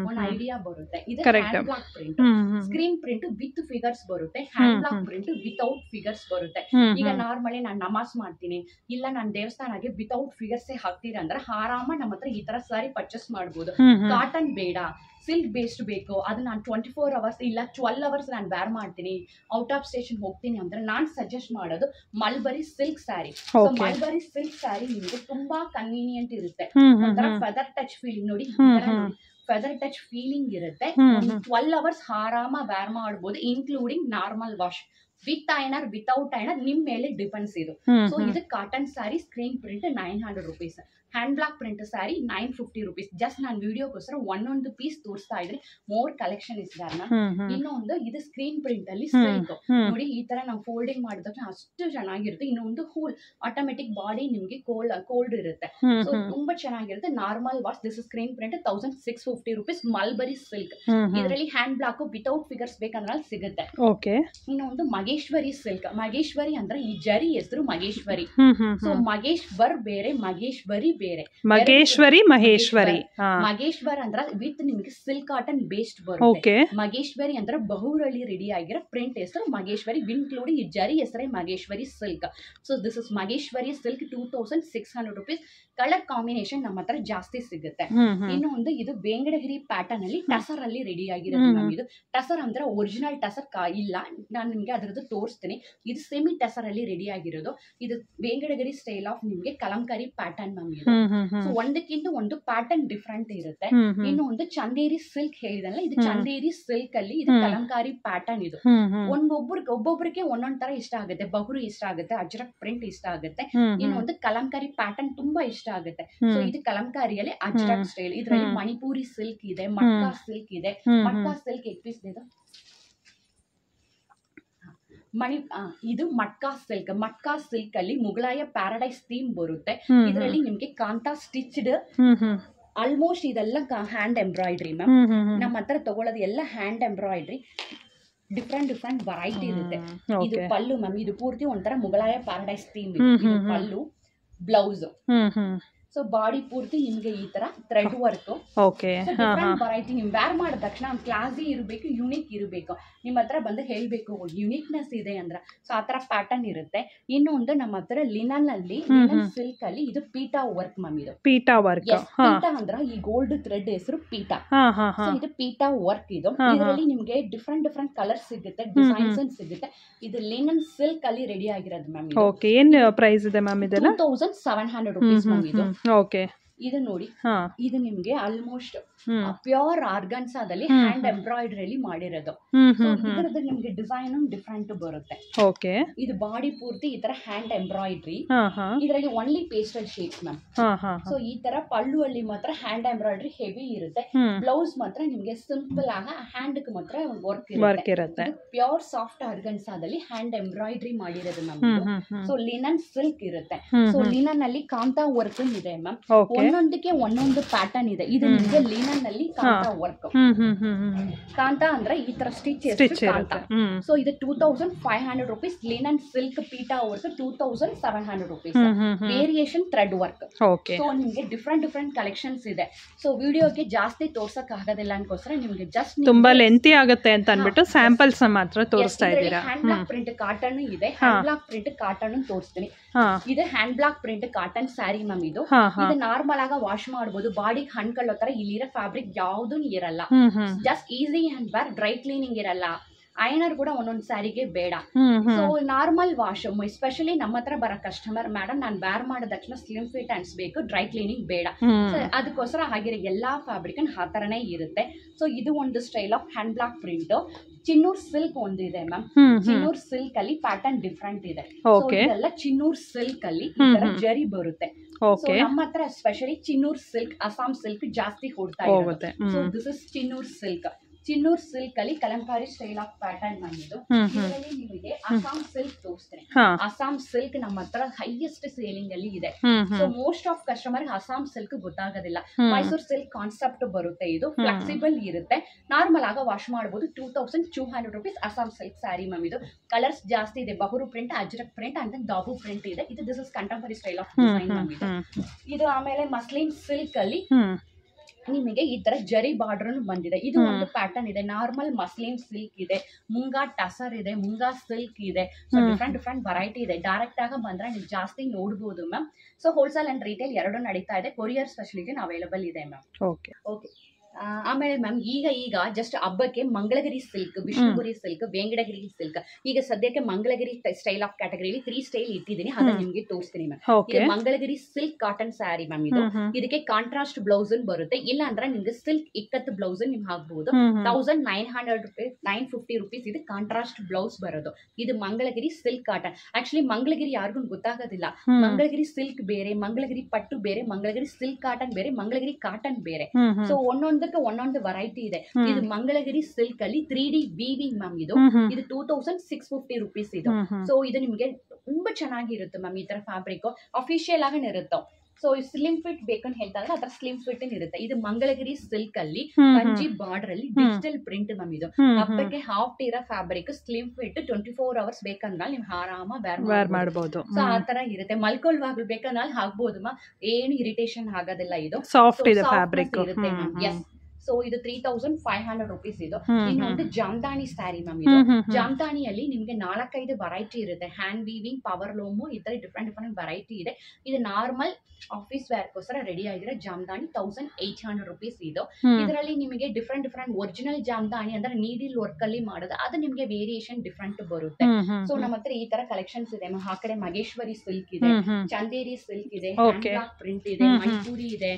ಒಂದು ಐಡಿಯಾ ಬರುತ್ತೆ. ಇದು hand block print. Screen print with figures ಬರುತ್ತೆ. Hand block print without figures ಬರುತ್ತೆ. ಈಗ ನಾರ್ಮಲಿ ನಾನು ನಮಾಜ್ ಮಾಡ್ತೀನಿ, ಇಲ್ಲ ನಾನು ದೇವಸ್ಥಾನಕ್ಕೆ ವಿತೌಟ್ ಫಿಗರ್ಸ್ ಹಾಕ್ತೀರಾ ಅಂದ್ರೆ ಆರಾಮ ನಮ್ಮ ಹತ್ರ ಈ ತರ ಸಾರಿ ಪರ್ಚೇಸ್ ಮಾಡ್ಬೋದು. ಕಾಟನ್ ಬೇಡ, ಸಿಲ್ಕ್ ಬೇಸ್ಡ್ ಬೇಕು, ಅದು ನಾನು 24 hours ಇಲ್ಲ 12 hours ನಾನು ವೇರ್ ಮಾಡ್ತೀನಿ, ಔಟ್ ಆಫ್ ಸ್ಟೇಷನ್ ಹೋಗ್ತೀನಿ ಅಂದ್ರೆ ನಾನು ಸಜೆಸ್ಟ್ ಮಾಡೋದು mulberry silk sari. Mulberry silk sari ನಿಮಗೆ ತುಂಬಾ ಕನ್ವೀನಿಯಂಟ್ ಇರುತ್ತೆ. ಒಂಥರ ಫೆದರ್ ಟಚ್ ಫೀಲಿಂಗ್ ನೋಡಿ, ಫೆದರ್ ಟಚ್ ಫೀಲಿಂಗ್ ಇರುತ್ತೆ. 12 hours ಆರಾಮ ವೇರ್ ಮಾಡಬಹುದು, including normal wash. With inner without inner ನಿಮ್ ಮೇಲೆ ಡಿಪೆಂಡ್ಸ್ ಇದು. ಸೊ ಇದು cotton sari screen print 900 rupees. Hand block print sari 950 rupees. Just ನಾನು ವಿಡಿಯೋಗೋಸ್ಕರ ಒಂದೊಂದು ಪೀಸ್ ತೋರಿಸ್ತಾ ಇದ್ರೆ ಮೋರ್ ಕಲೆಕ್ಷನ್ ಇಸ್ ದಾರ್ನ. ಇನ್ನೊಂದು ಇದು ಸ್ಕ್ರೀನ್ ಪ್ರಿಂಟ್ ಅಲ್ಲಿ ಸಿಲ್ಕ್ ನೋಡಿ, ಈ ತರ ನಾವು ಫೋಲ್ಡಿಂಗ್ ಮಾಡಿದಾಗ ಅಷ್ಟು ಚೆನ್ನಾಗಿರುತ್ತೆ. ಇನ್ನೊಂದು ಕೂಲ್ ಆಟೋಮೆಟಿಕ್ ಬಾಡಿ ನಿಮ್ಗೆ ಕೋಲ್ಡ್ ಇರುತ್ತೆ. ಸೊ ತುಂಬಾ ಚೆನ್ನಾಗಿರುತ್ತೆ. Normal wash. This screen print 1650 rupees mulberry silk. ಇದರಲ್ಲಿ ಹ್ಯಾಂಡ್ ಬ್ಲಾಕ್ ವಿತೌಟ್ ಫಿಗರ್ಸ್ ಬೇಕಂದ್ರೆ ಅಲ್ಲಿ ಸಿಗುತ್ತೆ. ಇನ್ನೊಂದು ಮಗೇಶ್ವರಿ ಸಿಲ್ಕ್. ಮಗೇಶ್ವರಿ ಅಂದ್ರೆ ಈ ಜರಿ ಹೆಸರು ಮಗೇಶ್ವರಿ. ಸೊ ಮಗೇಶ್ವರ್ ಬೇರೆ, ಮಗೇಶ್ವರಿ ಬೇರೆ. ಮಗೇಶ್ವರಿ ಮಗೇಶ್ವರ್ ಅಂದ್ರೆ ವಿತ್ ನಿಮಗೆ ಸಿಲ್ಕ್ ಕಾಟನ್ ಬೇಸ್ಡ್ ಬರುತ್ತೆ. ಮಗೇಶ್ವರಿ ಅಂದ್ರೆ ಬಹುರಲ್ಲಿ ರೆಡಿ ಆಗಿರೋ ಪ್ರಿಂಟ್ ಹೆಸರು ಮಗೇಶ್ವರಿ, ಇನ್ಕ್ಲೂಡಿಂಗ್ ಈ ಜರಿ ಹೆಸರೇ Mageshwari silk. So this is Mageshwari silk 2600 rupees. Colour combination ನಮ್ಮ ಹತ್ರ ಜಾಸ್ತಿ ಸಿಗುತ್ತೆ. ಇನ್ನು ಒಂದು ಇದು ವೇಂಗಡಗಿರಿ ಪ್ಯಾಟರ್ನ್ ಅಲ್ಲಿ ಟಸರ್ ಅಲ್ಲಿ ರೆಡಿ ಆಗಿರೋದು ಮ್ಯಾಮ್. ಇದು ಟಸರ್ ಅಂದ್ರೆ ಒರಿಜಿನಲ್ ಟಸರ್ ಇಲ್ಲ, ನಾನು ನಿಮ್ಗೆ ಅದ್ರದ್ದು ತೋರಿಸ್ತೀನಿ. ಇದು ಸೆಮಿ ಟಸರ್ ಅಲ್ಲಿ ರೆಡಿ ಆಗಿರೋದು. ಇದು ವೇಂಗಡಗಿರಿ ಸ್ಟೈಲ್ ಆಫ್ ನಿಮ್ಗೆ ಕಲಂಕಾರಿ ಪ್ಯಾಟರ್ನ್ ಮ್ಯಾಮ್. ಸೊ ಒಂದಕ್ಕಿಂತ ಒಂದು ಪ್ಯಾಟರ್ನ್ ಡಿಫ್ರೆಂಟ್ ಇರುತ್ತೆ. ಇನ್ನು ಒಂದು ಚಂದೇರಿ ಸಿಲ್ಕ್ ಹೇಳಿದಲ್ಲ, ಇದು ಚಂದೇರಿ ಸಿಲ್ಕ್ ಅಲ್ಲಿ ಇದು ಕಲಂಕಾರಿ ಪ್ಯಾಟರ್ನ್. ಇದು ಒಬ್ಬೊಬ್ರಿಗೆ ಒಂದೊಂದ್ ತರ ಇಷ್ಟ ಆಗುತ್ತೆ. ಬಹುರು ಇಷ್ಟ ಆಗುತ್ತೆ, ಅಜ್ರಕ್ ಪ್ರಿಂಟ್ ಇಷ್ಟ ಆಗುತ್ತೆ. ಇನ್ನು ಒಂದು ಕಲಂಕಾರಿ ಪ್ಯಾಟರ್ನ್ ತುಂಬಾ ಇಷ್ಟ ಆಗುತ್ತೆ. ಸೊ ಇದು ಕಲಂಕಾರಿಯಲ್ಲಿ ಅಜ್ರಕ್ ಸ್ಟೈಲ್. ಇದರಲ್ಲಿ ಮಣಿಪುರಿ ಸಿಲ್ಕ್ ಇದೆ, ಮಟ್ಕಾ ಸಿಲ್ಕ್ ಇದೆ. ಮಟ್ಕಾ ಸಿಲ್ಕ್ ಎಕ್ಪೀಸ್ ಇದೆ. ಇದು ಮಟ್ಕಾ ಸಿಲ್ಕ್. ಮಟ್ಕಾ ಸಿಲ್ಕ್ ಅಲ್ಲಿ ಮುಗಳಾಯ ಪ್ಯಾರಡೈಸ್ ಥೀಮ್ ಬರುತ್ತೆ. ಇದರಲ್ಲಿ ನಿಮ್ಗೆ ಕಾಂತಾ ಸ್ಟಿಚ್ಡ್ ಆಲ್ಮೋಸ್ಟ್ ಇದೆಲ್ಲ ಹ್ಯಾಂಡ್ ಎಂಬ್ರಾಯ್ಡ್ರಿ ಮ್ಯಾಮ್. ನಮ್ಮ ಹತ್ರ ತಗೊಳ್ಳೋದು ಎಲ್ಲ ಹ್ಯಾಂಡ್ ಎಂಬ್ರಾಯ್ಡ್ರಿ. ಡಿಫ್ರೆಂಟ್ ವೆರೈಟಿ ಇರುತ್ತೆ. ಇದು ಪಲ್ಲು ಮ್ಯಾಮ್. ಇದು ಪೂರ್ತಿ ಒಂಥರ ಮುಗಳಾಯ ಪ್ಯಾರಡೈಸ್ ಥೀಮ್. ಇದು ಪಲ್ಲು, ಬ್ಲೌಸ್. ಸೊ ಬಾಡಿ ಪೂರ್ತಿ ನಿಮ್ಗೆ ಈ ತರ ಥ್ರೆಡ್ ವರ್ಕ್. Different variety. ನೀವು ವೇರ್ ಮಾಡಿದ ತಕ್ಷಣ ಕ್ಲಾಸಿ ಇರಬೇಕು, ಯುನಿಕ್ ಇರಬೇಕು. ನಿಮ್ಮ ಹತ್ರ ಬಂದು ಹೇಳ್ಬೇಕು ಯುನಿಕ್ನೆಸ್ ಇದೆ ಅಂದ್ರೆ. ಸೊ ಆ ತರ ಪ್ಯಾಟರ್ನ್ ಇರುತ್ತೆ. ಇನ್ನೊಂದು ನಮ್ಮ ಹತ್ರ ಲಿನನ್ ಅಲ್ಲಿ, ಸಿಲ್ಕ್ ಅಲ್ಲಿ ಇದು ಪೀಟಾ ವರ್ಕ್ ಮ್ಯಾಮ್. ಇದು ಪೀಟಾ ವರ್ಕ್. ಪೀಟಾ ಅಂದ್ರೆ ಈ ಗೋಲ್ಡ್ ಥ್ರೆಡ್ ಹೆಸರು ಪೀಟಾ. ಸೊ ಇದು ಪೀಟಾ ವರ್ಕ್. ಇದು ಇದರಲ್ಲಿ ನಿಮ್ಗೆ ಡಿಫ್ರೆಂಟ್ ಕಲರ್ಸ್ ಸಿಗುತ್ತೆ, ಡಿಸೈನ್ಸ್ ಸಿಗುತ್ತೆ. ಇದು ಲಿನನ್ ಸಿಲ್ಕ್ ಅಲ್ಲಿ ರೆಡಿ ಆಗಿರೋದು ಮ್ಯಾಮ್. ಏನ್ ಪ್ರೈಸ್ ಇದೆ ಮ್ಯಾಮ್? ಇದೆಲ್ಲ 2700 rupees ಮ್ಯಾಮ್. ಇದು ಓಕೆ. ಇದು ನೋಡಿ, ಇದು ನಿಮ್ಗೆ ಆಲ್ಮೋಸ್ಟ್ ಪ್ಯೂರ್ ಆರ್ಗನ್ಸಾದಲ್ಲಿ ಹ್ಯಾಂಡ್ ಎಂಬ್ರಾಯ್ಡ್ರಿ ಮಾಡಿರೋದು. ಇದರದ್ದು ನಿಮ್ಗೆ ಡಿಸೈನ್ ಡಿಫ್ರೆಂಟ್ ಬರುತ್ತೆ. ಓಕೆ. ಇದು ಬಾಡಿ ಪೂರ್ತಿ ಈ ತರ ಹ್ಯಾಂಡ್ ಎಂಬ್ರಾಯ್ಡ್ರಿ. ಇದರಲ್ಲಿ only pastel shades ma'am. So ಈ ತರ ಪಲ್ಲು ಅಲ್ಲಿ ಮಾತ್ರ ಹ್ಯಾಂಡ್ ಎಂಬ್ರಾಯ್ಡ್ರಿ ಹೆವಿ ಇರುತ್ತೆ. ಬ್ಲೌಸ್ ಮಾತ್ರ ನಿಮ್ಗೆ ಸಿಂಪಲ್ ಆಗ ಹ್ಯಾಂಡ್ ಮಾತ್ರ ವರ್ಕ್ ಇರುತ್ತೆ. ಪ್ಯೂರ್ ಸಾಫ್ಟ್ ಆರ್ಗನ್ಸಾದಲ್ಲಿ ಹ್ಯಾಂಡ್ ಎಂಬ್ರಾಯ್ಡ್ರಿ ಮಾಡಿರೋದು ಮ್ಯಾಮ್. ಸೊ ಲಿನನ್ ಸಿಲ್ಕ್ ಇರುತ್ತೆ. ಸೊ ಲಿನನ್ ಅಲ್ಲಿ ಕಾಂತಾ ವರ್ಕ್ ಇದೆ ಮ್ಯಾಮ್. ಒಂದೊಂದಕ್ಕೆ ಒಂದೊಂದು ಪ್ಯಾಟರ್ನ್ ಇದೆ. ಇದು ನಿಮ್ಗೆ ಲಿನನ್ ಅಲ್ಲಿ ಕಾಂತಾ ವರ್ಕ್. ಕಾಂತಾ ಅಂದ್ರೆ ಈ ತರ ಸ್ಟಿಚ್ ಕಾಂತಾ. ಸೊ ಇದು 2500 rupees. Linen silk pita work 2700 rupees. Variation thread work. So ನಿಮ್ಗೆ ಡಿಫ್ರೆಂಟ್ ಕಲೆಕ್ಷನ್ಸ್ ಇದೆ. ಸೊ ವಿಡಿಯೋಗೆ ಜಾಸ್ತಿ ತೋರ್ಸಕ್ ಆಗೋದಿಲ್ಲ ಅನ್ಕೋಸ್ಕರ ನಿಮ್ಗೆ ಜಸ್ಟ್ ತುಂಬಾ ಲೆಂತಿ ಆಗುತ್ತೆ ಅಂತ ಅನ್ಬಿಟ್ಟು ಸ್ಯಾಂಪಲ್ಸ್ ಮಾತ್ರ ತೋರಿಸ್ತಾ ಇದ್ದೀರಾ. ಹ್ಯಾಂಡ್ ಬ್ಲಾಕ್ ಪ್ರಿಂಟ್ ಕಾಟನ್ ಇದೆ. ಹ್ಯಾಂಡ್ ಬ್ಲಾಕ್ ಪ್ರಿಂಟ್ ಕಾಟನ್ ತೋರಿಸ್ತೀನಿ. ಇದು hand block print cotton sari ma'am. ಇದು ನಾರ್ಮಲ್ ನಾರ್ಮಲ್ ಆಗ ವಾಶ್ ಮಾಡಬಹುದು, ಬಾಡಿಗೆ ಹಣ್ಕೊಳ್ಳೋ ತರ ಇಲ್ಲಿರೋ ಫ್ಯಾಬ್ರಿಕ್ ಯಾವ್ದು ಇರಲ್ಲ, just easy and wear, dry cleaning ಇರಲ್ಲ, ಐನರ್ ಕೂಡ ಒಂದೊಂದ್ ಸ್ಯಾರಿಗೆ ಬೇಡ. ಸೊ ನಾರ್ಮಲ್ ವಾಶ್, ಎಸ್ಪೆಷಲಿ ನಮ್ಮ ಹತ್ರ ಬರೋ ಕಸ್ಟಮರ್, ಮೇಡಮ್ ನಾನು ಬ್ಯಾರ್ ಮಾಡಿದ ತಕ್ಷಣ ಸ್ಲಿಮ್ ಫಿಟ್ ಅನ್ಸ್ಬೇಕು, ಡ್ರೈ ಕ್ಲೀನಿಂಗ್ ಬೇಡ, ಅದಕ್ಕೋಸ್ಕರ ಆಗಿರೋ ಎಲ್ಲಾ ಫ್ಯಾಬ್ರಿಕ್ ಆ ತರನೇ ಇರುತ್ತೆ. ಸೊ ಇದು ಒಂದು style of hand block print. Chinnoor silk ಒಂದು ಇದೆ ಮ್ಯಾಮ್, ಚಿನ್ನೂರ್ ಸಿಲ್ಕ್ ಅಲ್ಲಿ ಪ್ಯಾಟರ್ನ್ ಡಿಫ್ರೆಂಟ್ ಇದೆ. ಇದೆಲ್ಲ ಚಿನ್ನೂರ್ ಸಿಲ್ಕ್ ಅಲ್ಲಿ ಈ ತರ ಜರಿ ಬರುತ್ತೆ. ನಮ್ಮ ಹತ್ರ specially Chinnoor silk, Assam silk ಜಾಸ್ತಿ ಕೊಡ್ತಾ ಇರುತ್ತೆ. So this is Chinnoor silk. Chinnoor silk ಅಲ್ಲಿ ಕಲಂಕಾರಿ ಸ್ಟೈಲ್ ಆಫ್ ಪ್ಯಾಟರ್ನ್ ಬಂದಿದ್ದು. ಇದರಲ್ಲಿ ನಿಮಗೆ ಅಸ್ಸಾಂ ಸಿಲ್ಕ್ ತೋರಿಸ್ತೇನೆ. ಅಸ್ಸಾಂ ಸಿಲ್ಕ್ ನಮ್ಮ ಹತ್ರ ಹೈಯೆಸ್ಟ್ ಸೇಲಿಂಗ್ ಅಲ್ಲಿ ಇದೆ. So most of customer Assam silk ಗೊತ್ತಾಗೋದಿಲ್ಲ. ಮೈಸೂರ್ ಸಿಲ್ಕ್ ಕಾನ್ಸೆಪ್ಟ್ ಬರುತ್ತೆ, ಇದು ಫ್ಲೆಕ್ಸಿಬಲ್ ಇರುತ್ತೆ, ನಾರ್ಮಲ್ ಆಗ ವಾಶ್ ಮಾಡಬಹುದು. 2200 rupees Assam silk sari ma'am. ಇದು ಕಲರ್ಸ್ ಜಾಸ್ತಿ ಇದೆ, Bagru print, Ajrakh print and Dabu print ಇದೆ. ಇದು this is contemporary style of design ma'am. ಇದು ಆಮೇಲೆ ಮಸ್ಲಿನ್ ಸಿಲ್ಕ್ ಅಲ್ಲಿ ನಿಮಗೆ ಈ ತರ ಜರಿ ಬಾರ್ಡರ್ ಬಂದಿದೆ. ಇದು ಒಂದು ಪ್ಯಾಟರ್ನ್ ಇದೆ. ನಾರ್ಮಲ್ ಮಸ್ಲಿನ್ ಸಿಲ್ಕ್ ಇದೆ, ಮುಂಗಾ ಟಸರ್ ಇದೆ, ಮುಂಗಾ ಸಿಲ್ಕ್ ಇದೆ. ಸೊ ಡಿಫ್ರೆಂಟ್ ವೆರೈಟಿ ಇದೆ. ಡೈರೆಕ್ಟ್ ಆಗ ಬಂದ್ರೆ ನೀವು ಜಾಸ್ತಿ ನೋಡಬಹುದು ma'am. So wholesale and retail ಎರಡು ನಡೀತಾ ಇದೆ. ಕೊರಿಯರ್ ಸ್ಪೆಷಲಿಟಿ ಅವೈಲೇಬಲ್ ಇದೆ ಮ್ಯಾಮ್. ಓಕೆ. ಆಮೇಲೆ ಮ್ಯಾಮ್ ಈಗ ಜಸ್ಟ್ ಹಬ್ಬಕ್ಕೆ Mangalagiri silk, Vishnupuri silk, Venkatagiri silk, ಈಗ ಸದ್ಯಕ್ಕೆ ಮಂಗಳಗಿರಿ ಸ್ಟೈಲ್ ಆಫ್ ಕ್ಯಾಟಗರಿಲಿ 3 ಸ್ಟೈಲ್ ಇಟ್ಟಿದ್ದೀನಿ, ಅದನ್ನ ನಿಮ್ಗೆ ತೋರಿಸ್ತೀನಿ ಮ್ಯಾಮ್. ಇದು Mangalagiri silk cotton sari ma'am. ಇದು ಇದಕ್ಕೆ ಕಾಂಟ್ರಾಸ್ಟ್ ಬ್ಲೌಸ್ ಬರುತ್ತೆ, ಇಲ್ಲ ಅಂದ್ರೆ ನಿಮ್ಗೆ ಸಿಲ್ಕ್ ಇಕ್ಕತ್ ಬ್ಲೌಸ್ ನಿಮ್ ಹಾಕ್ಬಹುದು. 950 rupees ಇದು ಕಾಂಟ್ರಾಸ್ಟ್ ಬ್ಲೌಸ್ ಬರೋದು. ಇದು Mangalagiri silk cotton. Actually Mangalagiri ಯಾರಿಗೂ ಗೊತ್ತಾಗೋದಿಲ್ಲ. ಮಂಗಳಗಿರಿ ಸಿಲ್ಕ್ ಬೇರೆ, ಮಂಗಳಗಿರಿ ಪಟ್ಟು ಬೇರೆ, ಮಂಗಳಗಿರಿ ಸಿಲ್ಕ್ ಕಾಟನ್ ಬೇರೆ, ಮಂಗಳಗಿರಿ ಕಾಟನ್ ಬೇರೆ. ಸೊ ಒಂದೊಂದು ವೆರೈಟಿ ಇದೆ. ಇದು ಮಂಗಳಗಿರಿ ಸಿಲ್ಕ್ ಅಲ್ಲಿ 3D ವೀವಿಂಗ್ ಮ್ಯಾಮ್. ಇದು 2650 rupees ಇದು. ಸೊ ಇದು ನಿಮ್ಗೆ ತುಂಬಾ ಚೆನ್ನಾಗಿರುತ್ತೆ ಮ್ಯಾಮ್. ಈ ತರ ಫ್ಯಾಬ್ರಿಕ್ ಅಫಿಷಿಯಲ್ ಆಗಿ ಇರುತ್ತೆ. ಸೊ ಸ್ಲಿಮ್ ಫಿಟ್ ಬೇಕಂತ ಹೇಳ್ತಾ ಇದ್ರೆ ಅದ್ರ ಸ್ಲಿಮ್ ಫಿಟ್ ಇರುತ್ತೆ. ಇದು ಮಂಗಳಗಿರಿ ಸಿಲ್ಕ್ ಅಲ್ಲಿ ಕಂಜಿ ಬಾರ್ಡರ್ ಅಲ್ಲಿ ಡಿಜಿಟಲ್ ಪ್ರಿಂಟ್ ಮ್ಯಾಮ್. ಇದು ಹಬ್ಬಕ್ಕೆ ಹಾಫ್ ಟೀರಾ ಫ್ಯಾಬ್ರಿಕ್, ಸ್ಲಿಮ್ ಫಿಟ್ 24 hours ಬೇಕಂದ್ರೆ ನೀವು ಆರಾಮ ವೇರ್ ಮಾಡಬಹುದು. ಸೊ ಆ ತರ ಇರುತ್ತೆ. ಮಲ್ಕೊಳ್ಳುವಾಗ ಬೇಕಂದ್ರೆ ಹಾಕ್ಬಹುದು ಮ್ಯಾಮ್, ಏನು ಇರಿಟೇಷನ್ ಆಗೋದಿಲ್ಲ. ಇದು ಸಾಫ್ಟ್ ಇದೆ ಫ್ಯಾಬ್ರಿಕ್ ಇರುತ್ತೆ ಮ್ಯಾಮ್. ಎಸ್. ಸೊ ಇದು 3500 rupees ಇದು. ಇನ್ನೊಂದು ಜಾಮ್ದಾನಿ ಸ್ಯಾರಿ ಮ್ಯಾಮ್. ಇದು ಜಾಮ್ದಾನಿಯಲ್ಲಿ ನಿಮ್ಗೆ 4-5 ವೆರೈಟಿ ಇರುತ್ತೆ. ಹ್ಯಾಂಡ್ ವೀವಿಂಗ್, ಪವರ್ ಲೂಮು, ಈ ತರ ಡಿಫ್ರೆಂಟ್ ವೆರೈಟಿ ಇದೆ. ಇದು ನಾರ್ಮಲ್ ಆಫೀಸ್ ವೇರ್ಗೋಸ್ಕರ ರೆಡಿ ಆಗಿರೋ ಜಾಮ್ದಾನಿ 1800 rupees ಇದು. ಇದರಲ್ಲಿ ನಿಮಗೆ ಡಿಫ್ರೆಂಟ್ ಒರಿಜಿನಲ್ ಜಾಮ್ದಾನಿ ಅಂದ್ರೆ ನೀಡಿಲ್ ವರ್ಕ್ ಅಲ್ಲಿ ಮಾಡೋದು, ಅದು ನಿಮ್ಗೆ ವೇರಿಯೇಷನ್ ಡಿಫ್ರೆಂಟ್ ಬರುತ್ತೆ. ಸೊ ನಮ್ಮ ಹತ್ರ ಈ ತರ ಕಲೆಕ್ಷನ್ಸ್ ಇದೆ. ಆ ಕಡೆ ಮಗೇಶ್ವರಿ ಸಿಲ್ಕ್ ಇದೆ, ಚಂದೇರಿ ಸಿಲ್ಕ್ ಇದೆ, ಪ್ರಿಂಟ್ ಇದೆ, ಮೈಸೂರಿ ಇದೆ.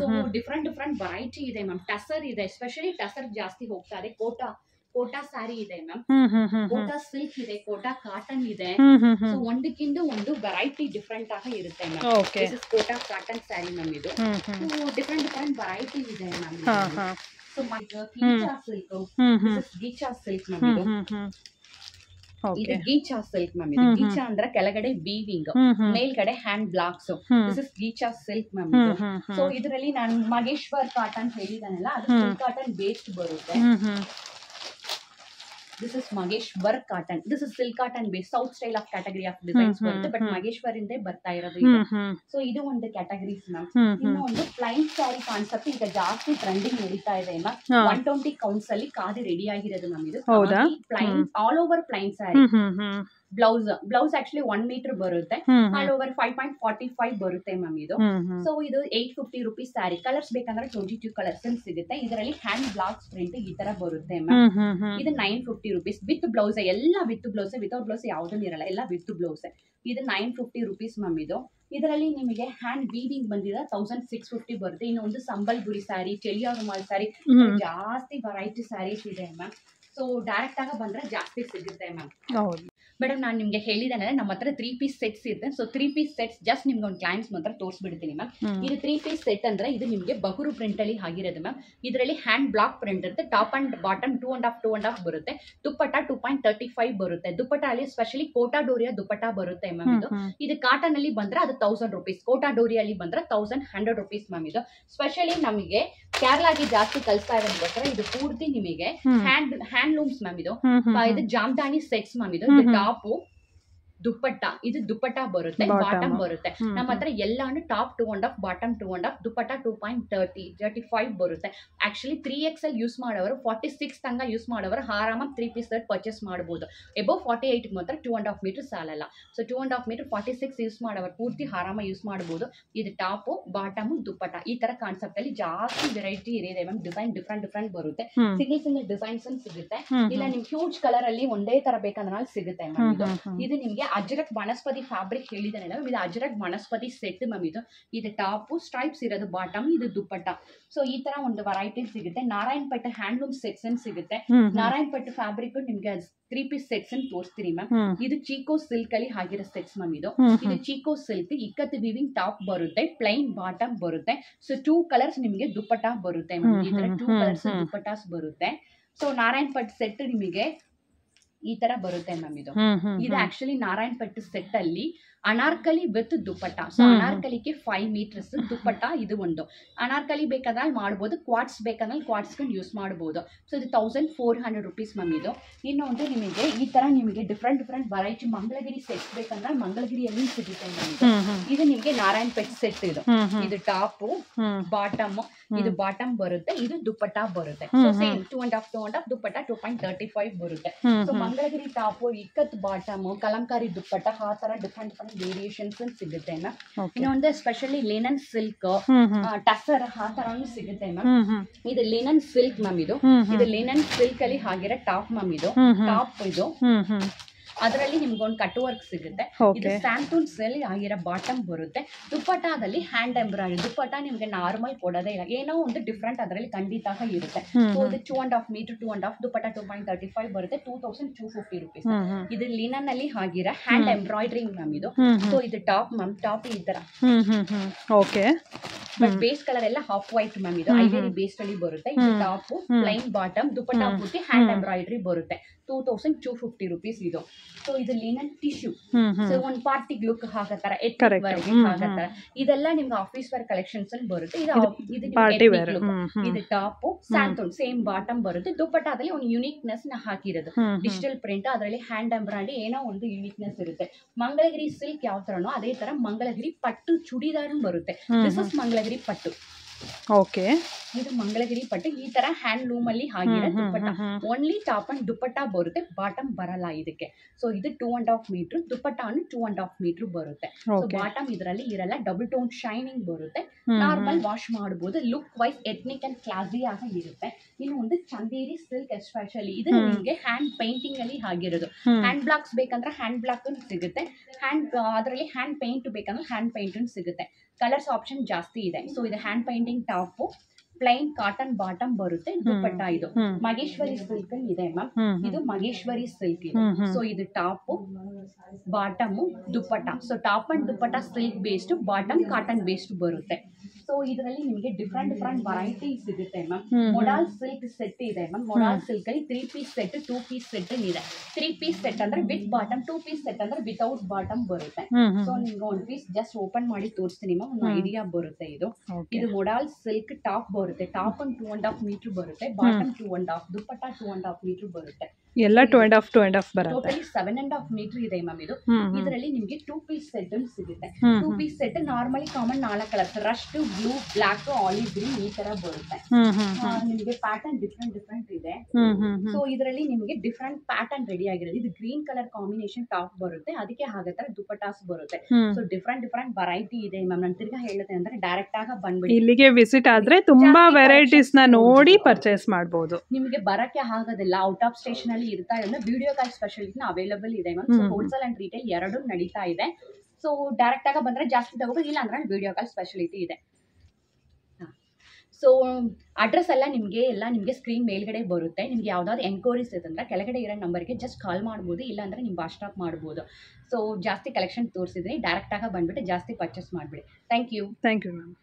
ಸೊ ಡಿಫ್ರೆಂಟ್ ವೆರೈಟಿ ಇದೆ ಮ್ಯಾಮ್. ಟಸರ್ ಇದೆ, ಎಸ್ಪೆಷಲಿ ಟಸರ್ ಜಾಸ್ತಿ ಹೋಗ್ತಾ ಇದೆ. ಕೋಟಾ ಸ್ಯಾರಿ ಇದೆ ಮ್ಯಾಮ್, ಕೋಟಾ ಸಿಲ್ಕ್ ಇದೆ, ಕೋಟಾ ಕಾಟನ್ ಇದೆ. ಸೊ ಒಂದಕ್ಕಿಂತ ಒಂದು ವೆರೈಟಿ ಡಿಫ್ರೆಂಟ್ ಆಗಿ ಇರುತ್ತೆ ma'am. This is Kota cotton sari ma'am. ಇದು ಡಿಫ್ರೆಂಟ್ ವೆರೈಟಿ ಇದೆ ma'am. So Ghicha silk, this is Ghicha silk ma'am. ಇದು ಗೀಚಾ ಸಿಲ್ಕ್ ಮ್ಯಾಮ್. ಇದು ಗೀಚಾ ಅಂದ್ರೆ ಕೆಳಗಡೆ ವೀವಿಂಗ್, ಮೇಲ್ಗಡೆ hand blocks. This is Ghicha silk ma'am. So ಇದರಲ್ಲಿ ನಾನು ಮಗೇಶ್ವರ್ ಕಾಟನ್ ಹೇಳಿದಾನಲ್ಲ, ಅದು ಸಿಲ್ಕ್ ಕಾಟನ್ ಬೇಸ್ಡ್ ಬರುತ್ತೆ. This is Mageshwar cotton. This is silk cotton based south style of category of designs ಬರುತ್ತೆ. ಬಟ್ ಮಗೇಶ್ವರ್ ಇಂದೇ ಬರ್ತಾ ಇರೋದು ಇದು. ಸೊ ಇದು ಒಂದು ಕ್ಯಾಟಗರೀಸ್ ಮ್ಯಾಮ್. ಇನ್ನು ಒಂದು ಪ್ಲೈನ್ ಸ್ಯಾರಿ ಕಾನ್ಸೆಪ್ಟ್ ಈಗ ಜಾಸ್ತಿ ಟ್ರೆಂಡಿಂಗ್ ನಡೀತಾ ಇದೆ ಮ್ಯಾಮ್. 120 ಕೌಂಟ್ಸ್ ಅಲ್ಲಿ ಕಾದಿ ರೆಡಿ ಆಗಿರೋದು ಮ್ಯಾಮ್. ಇದು plain all over plain sari. Blouse actually 1 metre ಬರುತ್ತೆ. ಆಲ್ ಓವರ್ 5.45 ಬರುತ್ತೆ ಮ್ಯಾಮ್. ಇದು ಸೊ ಇದು 850 rupees ಸ್ಯಾರಿ. ಕಲರ್ಸ್ ಬೇಕಂದ್ರೆ 22 ಕಲರ್ಸ್ ಸಿಗುತ್ತೆ. ಇದರಲ್ಲಿ ಹ್ಯಾಂಡ್ ಬ್ಲಾಕ್ಸ್ ಪ್ರಿಂಟ್ ಈ ತರ ಬರುತ್ತೆ ಮ್ಯಾಮ್. ಇದು 950 rupees ವಿತ್ ಬ್ಲೌಸ್. ಎಲ್ಲ ವಿತ್ ಬ್ಲೌಸ್, ವಿತೌಟ್ ಬ್ಲೌಸ್ ಯಾವುದೂ ಇರಲ್ಲ, ಎಲ್ಲ ವಿತ್ ಬ್ಲೌಸ್. ಇದು 950 rupees ಮ್ಯಾಮ್. ಇದು ಇದರಲ್ಲಿ ನಿಮಗೆ ಹ್ಯಾಂಡ್ ವೀವಿಂಗ್ ಬಂದಿದೆ 1650 ಬರುತ್ತೆ. ಇನ್ನೊಂದು ಸಂಬಲ್ಪುರಿ ಸ್ಯಾರಿ, ಚೆಲಿಯಾ ರುಮಾಲ್ ಸ್ಯಾರಿ, ಜಾಸ್ತಿ ವೆರೈಟಿ ಸ್ಯಾರೀಸ್ ಇದೆ ಮ್ಯಾಮ್. ಸೊ ಡೈರೆಕ್ಟ್ ಆಗ ಬಂದ್ರೆ ಜಾಸ್ತಿ ಸಿಗುತ್ತೆ ಮ್ಯಾಮ್. ಮೇಡಮ್ ನಾನು ನಿಮ್ಗೆ ಹೇಳಿದ್ದೇನೆ ನಮ್ಮ ಹತ್ರ 3 piece ಸೆಟ್ಸ್ ಇರುತ್ತೆ. ಸೊ 3 piece ಸೆಟ್ಸ್ ಜಸ್ಟ್ ನಿಮ್ಗೆ ಒಂದು ಕ್ಲೈಂಟ್ಸ್ ಮಾತ್ರ ತೋರಿಸ್ಬಿಡ್ತೀನಿ ಮ್ಯಾಮ್. ಇದು 3 piece ಸೆಟ್ ಅಂದ್ರೆ ಇದು ನಿಮಗೆ ಬಹರು ಪ್ರಿಂಟ್ ಅಲ್ಲಿ ಆಗಿರೋದು ಮ್ಯಾಮ್. ಇದರಲ್ಲಿ ಹ್ಯಾಂಡ್ ಬ್ಲಾಕ್ ಪ್ರಿಂಟ್ ಇರುತ್ತೆ. ಟಾಪ್ ಅಂಡ್ ಬಾಟಮ್ 2.5 ಬರುತ್ತೆ. ದುಪ್ಪಟ್ಟ 2.35 ಬರುತ್ತೆ. ದುಪ್ಪಟ್ಟ ಅಲ್ಲಿ ಸ್ಪೆಷಲಿ ಕೋಟಾ ಡೋರಿಯಾ ದುಪ್ಪಟ್ಟ ಬರುತ್ತೆ ಮ್ಯಾಮ್. ಇದು ಕಾಟನ್ ಅಲ್ಲಿ ಬಂದ್ರೆ ಅದು 1000 rupees, ಕೋಟಾ ಡೋರಿಯಲ್ಲಿ ಬಂದ್ರೆ 1100 rupees ಮ್ಯಾಮ್. ಇದು ಸ್ಪೆಷಲಿ ನಮಗೆ ಕೇರಳಾಗಿ ಜಾಸ್ತಿ ಕಲಿಸ್ತಾ ಇರೋದಕ್ಕೋಸ್ಕರ ಇದು ಪೂರ್ತಿ ನಿಮಗೆ ಹ್ಯಾಂಡ್ಲೂಮ್ಸ್ ಮ್ಯಾಮ್. ಇದು ಜಾಮ್ದಾನಿ ಸೆಟ್ಸ್ ಮ್ಯಾಮ್. ಇದು ಟಾಪು ದುಪ್ಪಟ್ಟ, ಇದು ದುಪ್ಪಟ್ಟ ಬರುತ್ತೆ, ಬಾಟಮ್ ಬರುತ್ತೆ. ನಮ್ಮ ಹತ್ರ ಎಲ್ಲಾನು ಟಾಪ್ 2.5, ಬಾಟಮ್ 2.5, ದುಪ್ಪಟ್ಟ 2.35 ಬರುತ್ತೆ. ಆಕ್ಚುಲಿ 3XL ಯೂಸ್ ಮಾಡೋರು 46 ತನಕ ಯೂಸ್ ಮಾಡೋರು ಆರಾಮಾಗಿ 3 ಪೀಸ್ ಸೆಟ್ ಪರ್ಚೇಸ್ ಮಾಡಬಹುದು. ಎಬೋ 48 ಮಾತ್ರ 2.5 ಮೀಟರ್ ಸಾಲಲ್ಲ. ಸೊ 2.5 ಮೀಟರ್ 46 ಯೂಸ್ ಮಾಡೋರು ಪೂರ್ತಿ ಆರಾಮಾಗಿ ಯೂಸ್ ಮಾಡಬಹುದು. ಇದು ಟಾಪ್, ಬಾಟಮ್, ದುಪ್ಪಟ್ಟ ಈ ತರ ಕಾನ್ಸೆಪ್ಟ್ ಅಲ್ಲಿ ಜಾಸ್ತಿ ವೆರೈಟಿ ಇದೆ ಮ್ಯಾಮ್. ಡಿಸೈನ್ ಡಿಫ್ರೆಂಟ್ ಬರುತ್ತೆ. ಸಿಂಗಲ್ ಡಿಸೈನ್ಸ್ ಸಿಗುತ್ತೆ. ಇಲ್ಲ ನಿಮ್ಗೆ ಹ್ಯೂಜ್ ಕಲರ್ ಅಲ್ಲಿ ಒಂದೇ ತರ ಬೇಕಂದ್ರೆ ಸಿಗುತ್ತೆ ಮ್ಯಾಮ್. ಇದು ನಿಮ್ಗೆ ಅಜರಕ್ ವನಸ್ಪತಿ ಫ್ಯಾಬ್ರಿಕ್ ಹೇಳಿದಾನೆ, ಇದು ಅಜರಕ್ ವನಸ್ಪತಿ ಸೆಟ್ ಮ್ಯಾಮ್. ಇದು ಟಾಪ್, ಸ್ಟ್ರೈಪ್ಸ್ ಇರೋದು ಬಾಟಮ್, ಇದು ದುಪ್ಪಟ್ಟ. ಸೊ ಈ ತರ ಒಂದು ವೆರೈಟಿ ಸಿಗುತ್ತೆ. ನಾರಾಯಣ್ ಪಟ್ಟ ಹ್ಯಾಂಡ್ಲೂಮ್ ಸೆಟ್ಸ್ ಸಿಗುತ್ತೆ. ನಾರಾಯಣ್ ಪಟ್ಟ ಫ್ಯಾಬ್ರಿಕ್ ನಿಮ್ಗೆ 3 ಪೀಸ್ ಸೆಟ್ಸ್ ತೋರಿಸ್ತೀರಿ ಮ್ಯಾಮ್. ಇದು ಚೀಕೋ ಸಿಲ್ಕ್ ಅಲ್ಲಿ ಆಗಿರೋ ಸೆಟ್ಸ್ ಮ್ಯಾಮ್. ಇದು Chicco silk ikat viewing top ಬರುತ್ತೆ, ಪ್ಲೈನ್ ಬಾಟಮ್ ಬರುತ್ತೆ. ಸೊ 2 ಕಲರ್ಸ್ ನಿಮಗೆ ದುಪ್ಪಟ್ಟ ಬರುತ್ತೆ ಮ್ಯಾಮ್. ಈ ತರ 2 ಕಲರ್ಸ್ ದುಪ್ಪಟ್ಟಾಸ್ ಬರುತ್ತೆ. ಸೊ ನಾರಾಯಣ್ ಪಟ್ ಸೆಟ್ ನಿಮಗೆ ಈ ತರ ಬರುತ್ತೆ ಮ್ಯಾಮ್. ಇದು ಆಕ್ಚುಲಿ ನಾರಾಯಣ್ ಪಟ್ ಸೆಟ್ ಅಲ್ಲಿ ಅನಾರ್ಕಲಿ ವಿತ್ ದುಪ್ಪಟ್ಟ. ಸೊ ಅನಾರ್ಕಲಿಗೆ 5 ಮೀಟರ್ಸ್ ದುಪ್ಪಟ್ಟ. ಇದು ಒಂದು ಅನಾರ್ಕಲಿ ಬೇಕಾದ್ರೆ ಮಾಡ್ಬೋದು, ಕ್ವಾಟ್ಸ್ ಬೇಕಾದ್ರೆ ಕ್ವಾಟ್ಸ್ ಯೂಸ್ ಮಾಡಬಹುದು. ಸೊ ಇದು 1400 ರೂಪೀಸ್ ಮ್ಯಾಮ್. ಇನ್ನೊಂದು ನಿಮಗೆ ಈ ತರ ನಿಮಗೆ ಡಿಫ್ರೆಂಟ್ ವೆರೈಟಿ ಮಂಗಳಗಿರಿ ಸೆಟ್ ಬೇಕಂದ್ರೆ ಮಂಗಳಗಿರಿಯಲ್ಲಿ ಸಿಗುತ್ತೆ ಮ್ಯಾಮ್. ಇದು ನಿಮಗೆ ನಾರಾಯಣ್ ಪೆಟ್ ಸೆಟ್. ಇದು ಟಾಪ್, ಬಾಟಮ್, ಇದು ಬಾಟಮ್ ಬರುತ್ತೆ, ಇದು ದುಪ್ಪಟ್ಟ ಬರುತ್ತೆ. ಸೊ ಸೇಮ್ 2.5 ದುಪ್ಪಟ್ಟ 2.35 ಬರುತ್ತೆ. So Mangalagiri top, Ikkat bottom, Kalamkari dupatta ಆ ತರ ಡಿಫ್ರೆಂಟ್ ವೇರಿಯೇಷನ್ಸ್ ಸಿಗುತ್ತೆ ಮ್ಯಾಮ್. ಇನ್ನೊಂದು ಸ್ಪೆಷಲಿ ಲಿನನ್ ಸಿಲ್ಕ್, ಟಸರ್ ಆ ತರಾನು ಸಿಗುತ್ತೆ ಮ್ಯಾಮ್. ಇದು ಲಿನನ್ ಸಿಲ್ಕ್ ಮ್ಯಾಮ್. ಇದು ಲಿನನ್ ಸಿಲ್ಕ್ ಅಲ್ಲಿ ಆಗಿರೋ ಟಾಪ್ ಮ್ಯಾಮ್. ಇದು ಟಾಪ್, ಇದು ಅದರಲ್ಲಿ ನಿಮ್ಗೆ ಒಂದು ಕಟ್ ವರ್ಕ್ ಸಿಗುತ್ತೆ. ಇದು ಸ್ಯಾಂಟೂನ್ಸ್ ಅಲ್ಲಿ ಆಗಿರೋ ಬಾಟಮ್ ಬರುತ್ತೆ. ದುಪ್ಪಟ್ಟದಲ್ಲಿ ಹ್ಯಾಂಡ್ ಎಂಬ್ರಾಯ್ಡರಿ. ದುಪ್ಪಟ್ಟ ನಿಮ್ಗೆ ನಾರ್ಮಲ್ ಕೊಡೋದೇ ಇಲ್ಲ, ಏನೋ ಒಂದು ಡಿಫ್ರೆಂಟ್ ಅದರಲ್ಲಿ ಖಂಡಿತ ಇರುತ್ತೆ. ಸೊ ಇದು 2.5 ಮೀಟರ್ 2.5 ದುಪ್ಪಟ್ಟ 2.35 ಬರುತ್ತೆ, 2250 ರೂಪೀಸ್. ಇದು ಲಿನನ್ ಅಲ್ಲಿ ಆಗಿರೋ ಹ್ಯಾಂಡ್ ಎಂಬ್ರಾಯ್ಡರಿ ಮ್ಯಾಮ್. ಇದು ಸೊ ಇದು ಟಾಪ್ ಮ್ಯಾಮ್. ಟಾಪ್ ಈ ತರ ಬಟ್ ಬೇಸ್ ಕಲರ್ ಎಲ್ಲ ಹಾಫ್ ವೈಟ್ ಮ್ಯಾಮ್. ಇದು ಐವೇರಿ ಬೇಸ್ ಅಲ್ಲಿ ಬರುತ್ತೆ. ಇದು ಟಾಪ್, ಪ್ಲೈನ್ ಬಾಟಮ್, ದುಪ್ಪಟ್ಟ ಪೂರ್ತಿ ಹ್ಯಾಂಡ್ ಎಂಬ್ರಾಯ್ಡರಿ ಬರುತ್ತೆ, 2250 ರೂಪೀಸ್. ಇದು ಸೊ ಇದು ಲಿನನ್ ಟಿಶ್ಯೂ. ಸೊ ಒಂದು ಪಾರ್ಟಿ ಲುಕ್ ಹಾಕತ್ತಾರ, ಹಾಕತ್ತಾರ. ಇದೆಲ್ಲ ನಿಮ್ಗೆ ಆಫೀಸ್ ವೇರ್ ಕಲೆಕ್ಷನ್ಸ್ ಅಲ್ಲಿ ಬರುತ್ತೆ. ಇದು ಟಾಪ್, ಸ್ಯಾಂಟೂನ್ ಸೇಮ್ ಬಾಟಮ್ ಬರುತ್ತೆ. ದುಪ್ಪಟ್ಟದಲ್ಲಿ ಒಂದು ಯುನಿಕ್ನೆಸ್ ನ ಹಾಕಿರೋದು, ಡಿಜಿಟಲ್ ಪ್ರಿಂಟ್, ಅದರಲ್ಲಿ ಹ್ಯಾಂಡ್ ಎಂಬ್ರಾಯ್ಡರಿ, ಏನೋ ಒಂದು ಯುನಿಕ್ನೆಸ್ ಇರುತ್ತೆ. ಮಂಗಳಗಿರಿ ಸಿಲ್ಕ್ ಯಾವ ತರನೋ ಅದೇ ತರ ಮಂಗಳಗಿರಿ ಪಟ್ಟು ಚೂಡಿದಾರ್ ಬರುತ್ತೆ. ದಿಸ್ ಇಸ್ ಮಂಗಳಗಿರಿ ಪಟ್ಟು. ಇದು ಮಂಗಳಗಿರಿ ಪಟ್ಟು ಈ ತರ ಹ್ಯಾಂಡ್ ಲೂಮ್ ಅಲ್ಲಿ ಆಗಿರೋ dupatta. Only top and dupatta ಬರುತ್ತೆ, ಬಾಟಮ್ ಬರಲ್ಲ ಇದಕ್ಕೆ. ಸೊ ಇದು 2.5 ಮೀಟರ್, ದುಪ್ಪಟ್ಟ 2.5 ಮೀಟರ್ ಬರುತ್ತೆ. ಸೊ ಬಾಟಮ್ ಇದರಲ್ಲಿ ಇರಲ್ಲ, ಡಬಲ್ ಟೋನ್ ಶೈನಿಂಗ್ ಬರುತ್ತೆ. ನಾರ್ಮಲ್ ವಾಶ್ ಮಾಡಬಹುದು. Look wise ethnic and classy ಆಗಿ ಇರುತ್ತೆ. ಇನ್ನು ಒಂದು ಚಂದೇರಿ ಸಿಲ್ಕ್ ಎಸ್ಪೆಷಲಿ ಇದು ನಿಮಗೆ ಹ್ಯಾಂಡ್ ಪೇಂಟಿಂಗ್ ಅಲ್ಲಿ ಆಗಿರೋದು. ಹ್ಯಾಂಡ್ ಬ್ಲಾಕ್ಸ್ ಬೇಕಂದ್ರೆ ಹ್ಯಾಂಡ್ ಬ್ಲಾಕ್ ಸಿಗುತ್ತೆ, ಅದರಲ್ಲಿ ಹ್ಯಾಂಡ್ ಪೇಂಟ್ ಬೇಕಂದ್ರೆ ಹ್ಯಾಂಡ್ ಪೇಂಟ್ ಸಿಗುತ್ತೆ. ಕಲರ್ಸ್ ಆಪ್ಷನ್ ಜಾಸ್ತಿ ಇದೆ. ಸೊ ಇದು hand painting top, plain cotton bottom ಬರುತ್ತೆ, ದುಪ್ಪಟ್ಟ. ಇದು ಮಗೇಶ್ವರಿ ಸಿಲ್ಕ್ ಇದೆ ಮ್ಯಾಮ್. ಇದು ಮಗೇಶ್ವರಿ ಸಿಲ್ಕ್ ಇದೆ. ಸೊ ಇದು top, bottom, dupatta. So top and dupatta silk based, bottom cotton based ಬರುತ್ತೆ. ಸೊ ಇದರಲ್ಲಿ ನಿಮಗೆ ಡಿಫ್ರೆಂಟ್ ವೆರೈಟಿ ಸಿಗುತ್ತೆ ಮ್ಯಾಮ್. ಮೊಡಾಲ್ ಸಿಲ್ಕ್ ಸೆಟ್ ಇದೆ ಮ್ಯಾಮ್. ಮೊಡಾಲ್ ಸಿಲ್ಕ್ ಅಲ್ಲಿ 3 ಪೀಸ್ ಸೆಟ್, 2 ಪೀಸ್ ಸೆಟ್ ಇದೆ. 3 ಪೀಸ್ ಸೆಟ್ ಅಂದ್ರೆ ವಿತ್ ಬಾಟಮ್, 2 ಪೀಸ್ ಸೆಟ್ ಅಂದ್ರೆ without bottom ಬರುತ್ತೆ. ಸೊ ನಿಮ್ಗೆ ಒಂದು ಪೀಸ್ ಜಸ್ಟ್ ಓಪನ್ ಮಾಡಿ ತೋರಿಸ್ತೀನಿ ಮ್ಯಾಮ್, ಒಂದು ಐಡಿಯಾ ಬರುತ್ತೆ. ಇದು ಮೊಡಾಲ್ ಸಿಲ್ಕ್ ಟಾಪ್ ಬರುತ್ತೆ. ಟಾಪ್ ಒಂದು 2.5 ಮೀಟರ್ ಬರುತ್ತೆ, ಬಾಟಮ್ 2.5, ದುಪ್ಪಟ್ಟ 2.5 ಮೀಟರ್ ಬರುತ್ತೆ. ಎಲ್ಲ 2.5 ಬರುತ್ತೆ. ಟೋಟಲಿ 7.5 ಮೀಟರ್ ಇದೆ ಮ್ಯಾಮ್. ಇದರಲ್ಲಿ ನಿಮಗೆ 2 ಪೀಸ್ ಸೆಟ್ ಸಿಗುತ್ತೆ. 2 piece set normally common 4 colours, rust, blue, black, olive green ಈ ತರ ಬರುತ್ತೆ. ನಿಮಗೆ ಪ್ಯಾಟರ್ನ್ ಡಿಫ್ರೆಂಟ್ ಇದೆ. ಸೊ ಇದರಲ್ಲಿ ನಿಮಗೆ ಡಿಫ್ರೆಂಟ್ ಪ್ಯಾಟರ್ನ್ ರೆಡಿ ಆಗಿರೋದು. ಇದು ಗ್ರೀನ್ ಕಲರ್ ಕಾಂಬಿನೇಷನ್ ಟಾಪ್ ಬರುತ್ತೆ, ಅದಕ್ಕೆ ಆಗತ್ತರ ದುಪ್ಪಟ್ಟಾಸ್ ಬರುತ್ತೆ. ಸೊ ಡಿಫ್ರೆಂಟ್ ವೆರೈಟಿ ಇದೆ ಮ್ಯಾಮ್. ನಾನು ತಿರ್ಗಾ ಹೇಳುತ್ತೆ ಅಂದ್ರೆ ಡೈರೆಕ್ಟ್ ಆಗ ಬಂದ್ಬಿಡಿ, ಇಲ್ಲಿಗೆ ವಿಸಿಟ್ ಆದ್ರೆ ತುಂಬಾ ವೆರೈಟೀಸ್ ನ ನೋಡಿ ಪರ್ಚೇಸ್ ಮಾಡಬಹುದು. ನಿಮಗೆ ಬರಕ್ಕೆ ಆಗೋದಿಲ್ಲ, ಔಟ್ ಆಫ್ ಸ್ಟೇಷನ್ ಅಲ್ಲಿ ಇರ್ತಾ ಇಲ್ಲ. ವಿಡಿಯೋ ಕಾಲ್ ಸ್ಪೆಷಲಿಟಿ ಅವೈಲೇಬಲ್ ಇದೆ ma'am. So wholesale and retail ಎರಡು ನಡೀತಾ ಇದೆ. ಸೊ ಡೈರೆಕ್ಟ್ ಆಗ ಬಂದ್ರೆ ಜಾಸ್ತಿ ತಗೋಬಹುದು, ಇಲ್ಲ ಅಂದ್ರೆ ವಿಡಿಯೋ ಕಾಲ್ ಸ್ಪೆಷಲಿಟಿ ಇದೆ. ಸೊ ಅಡ್ರೆಸ್ ಎಲ್ಲ ನಿಮಗೆ ಸ್ಕ್ರೀನ್ ಮೇಲ್ಗಡೆ ಬರುತ್ತೆ. ನಿಮ್ಗೆ ಯಾವ್ದಾದ್ರು ಎನ್ಕ್ವೈರೀಸ್ ಇತ್ತಂದ್ರೆ ಕೆಳಗಡೆ ಇರೋ ನಂಬರ್ಗೆ ಜಸ್ಟ್ ಕಾಲ್ ಮಾಡ್ಬೋದು, ಇಲ್ಲಾಂದ್ರೆ ನೀವು ವಾಟ್ಸ್ಆಪ್ ಮಾಡ್ಬೋದು. ಸೊ ಜಾಸ್ತಿ ಕಲೆಕ್ಷನ್ ತೋರಿಸಿದ್ರೆ ಡೈರೆಕ್ಟ್ ಆಗ ಬಂದ್ಬಿಟ್ಟು ಜಾಸ್ತಿ ಪರ್ಚೇಸ್ ಮಾಡಿಬಿಡಿ. Thank you ma'am.